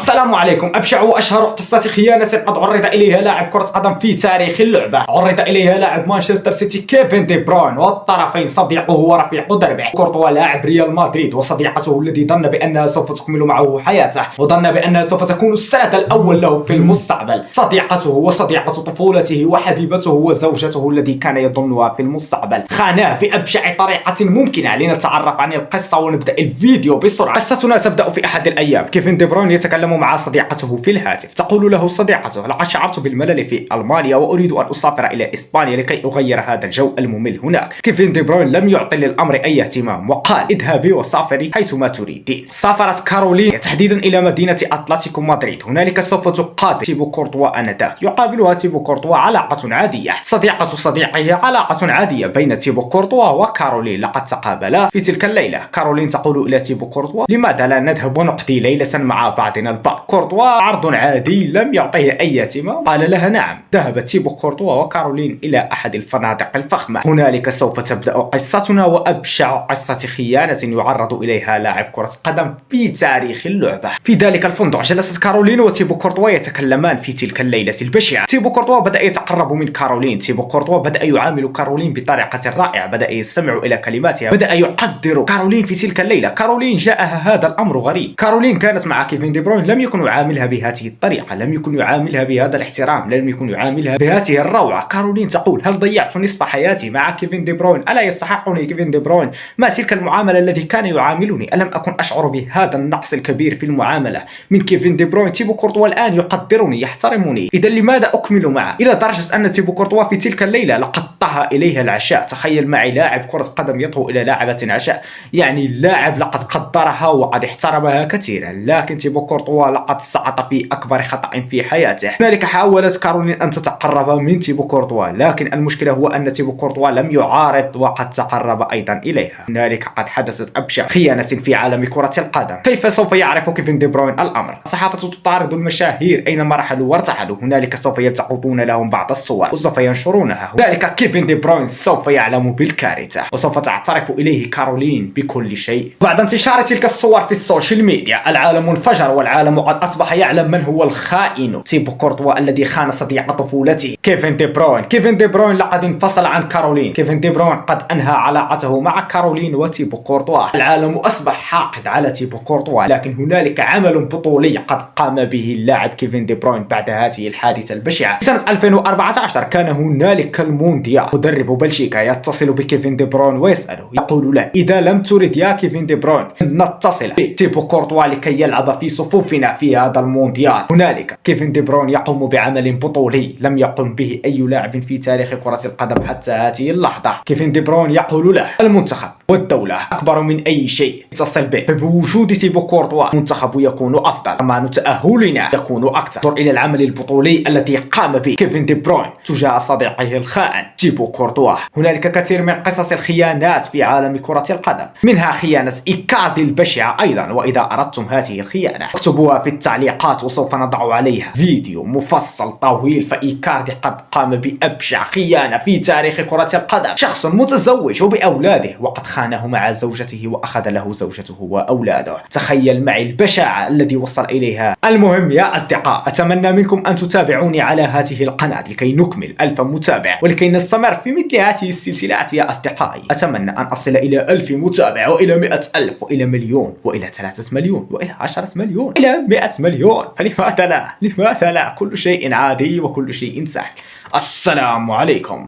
السلام عليكم. أبشع وأشهر قصة خيانة قد عرض إليها لاعب كرة قدم في تاريخ اللعبة. عرض إليها لاعب مانشستر سيتي كيفن دي بروين، والطرفين صديقه ورفيق دربه كورتوا لاعب ريال مدريد، وصديقته الذي ظن بأنها سوف تكمل معه حياته، وظن بأنها سوف تكون السند الأول له في المستقبل. صديقته وصديقة طفولته وحبيبته وزوجته الذي كان يظنها في المستقبل خاناه بأبشع طريقة ممكنة. لنتعرف عن القصة ونبدأ الفيديو بسرعة. قصتنا تبدأ في أحد الأيام. كيفن دي بروين يتكلم مع صديقته في الهاتف. تقول له صديقته: لقد شعرت بالملل في ألمانيا وأريد أن أسافر إلى إسبانيا لكي أغير هذا الجو الممل هناك. كيفن دي بروين لم يعطي للأمر أي اهتمام وقال: اذهبي وسافري حيثما تريدين. سافرت كارولين تحديدا إلى مدينة أتلتيكو مدريد. هنالك سوف تقابل تيبو كورتوا آنذاك. يقابلها تيبو كورتوا علاقة عادية. صديقة صديقه علاقة عادية بين تيبو كورتوا وكارولين. لقد تقابلا في تلك الليلة. كارولين تقول إلى تيبو كورتوا: لماذا لا نذهب ونقضي ليلة مع بعضنا البعض؟ كورتوا عرض عادي لم يعطيه أي اهتمام. قال لها نعم. ذهبت تيبو كورتوا وكارولين إلى أحد الفنادق الفخمة. هنالك سوف تبدأ قصتنا، وأبشع قصة خيانة يعرض إليها لاعب كرة قدم في تاريخ اللعبة. في ذلك الفندق جلست كارولين وتيبو كورتوا يتكلمان في تلك الليلة البشعة. تيبو كورتوا بدأ يتقرب من كارولين. تيبو كورتوا بدأ يعامل كارولين بطريقة رائعة. بدأ يستمع إلى كلماتها. بدأ يقدر كارولين في تلك الليلة. كارولين جاءها هذا الأمر غريب. كارولين كانت مع كيفن دي بروين لم يكن يعاملها بهذه الطريقة، لم يكن يعاملها بهذا الاحترام، لم يكن يعاملها بهذه الروعة. كارولين تقول: هل ضيعت نصف حياتي مع كيفن دي بروين؟ ألا يستحقني كيفن دي بروين ما تلك المعاملة التي كان يعاملني؟ ألم أكن أشعر بهذا النقص الكبير في المعاملة من كيفن دي بروين؟ تيبو كورتوا الآن يقدرني، يحترمني، إذا لماذا أكمل معه؟ إلى درجة أن تيبو كورتوا في تلك الليلة لقد طهى إليها العشاء. تخيل معي لاعب كرة قدم يطهو إلى لاعبة عشاء، يعني اللاعب لقد قدرها وقد احترمها كثيرا. لكن تيبو كورتوا لقد سقط في أكبر خطأ في حياته. هنالك حاولت كارولين أن تتقرب من تيبو كورتوا، لكن المشكلة هو أن تيبو كورتوا لم يعارض وقد تقرب أيضا إليها. هنالك قد حدثت أبشع خيانة في عالم كرة القدم. كيف سوف يعرف كيفن دي بروين الأمر؟ الصحافة تطارد المشاهير أينما رحلوا وارتحلوا. هنالك سوف يلتقطون لهم بعض الصور وسوف ينشرونها. ذلك كيفن دي بروين سوف يعلم بالكارثة، وسوف تعترف إليه كارولين بكل شيء. بعد انتشار تلك الصور في السوشيال ميديا العالم انفجر، والعالم قد أصبح يعلم من هو الخائن. تيبو كورتوا الذي خان صديق طفولته كيفن دي بروين. كيفن دي بروين لقد انفصل عن كارولين. كيفن دي بروين قد أنهى علاقته مع كارولين وتيبو كورتوا. العالم أصبح حاقد على تيبو كورتوا، لكن هنالك عمل بطولي قد قام به اللاعب كيفن دي بروين بعد هذه الحادثة البشعة. سنة 2014 كان هنالك المونديال. مدرب بلجيكا يتصل بكيفن دي بروين ويسأله، يقول له: إذا لم ترد يا كيفن دي بروين نتصل بتيبو كورتوا لكي يلعب في صفوفنا في هذا المونديال. هنالك كيفن دي بروين يقوم بعمل بطولي لم يقم به أي لاعب في تاريخ كرة القدم حتى هذه اللحظة. كيفن دي بروين يقول له: المنتخب والدولة أكبر من أي شيء اتصل به، فبوجود تيبو كورتوا المنتخب يكون أفضل، كما تأهلنا يكون أكثر. انظر إلى العمل البطولي الذي قام به كيفن دي بروين تجاه صديقه الخائن تيبو كورتوا. هنالك كثير من قصص الخيانات في عالم كرة القدم، منها خيانة إيكاردي البشعة أيضا. وإذا أردتم هذه الخيانة اكتبوها في التعليقات وسوف نضع عليها فيديو مفصل طويل. فإيكاردي قد قام بأبشع خيانة في تاريخ كرة القدم. شخص متزوج وبأولاده وقد خانه مع زوجته وأخذ له زوجته وأولاده. تخيل معي البشاعة الذي وصل إليها. المهم يا أصدقاء، أتمنى منكم أن تتابعوني على هذه القناة لكي نكمل 1000 متابع ولكي نستمر في مثل هذه السلسلات يا أصدقائي. أتمنى أن أصل إلى 1000 متابع وإلى 100,000 وإلى مليون وإلى 3 مليون وإلى 10 مليون إلى 100 مليون. فلماذا لا؟ لماذا لا؟ كل شيء عادي وكل شيء سهل. السلام عليكم.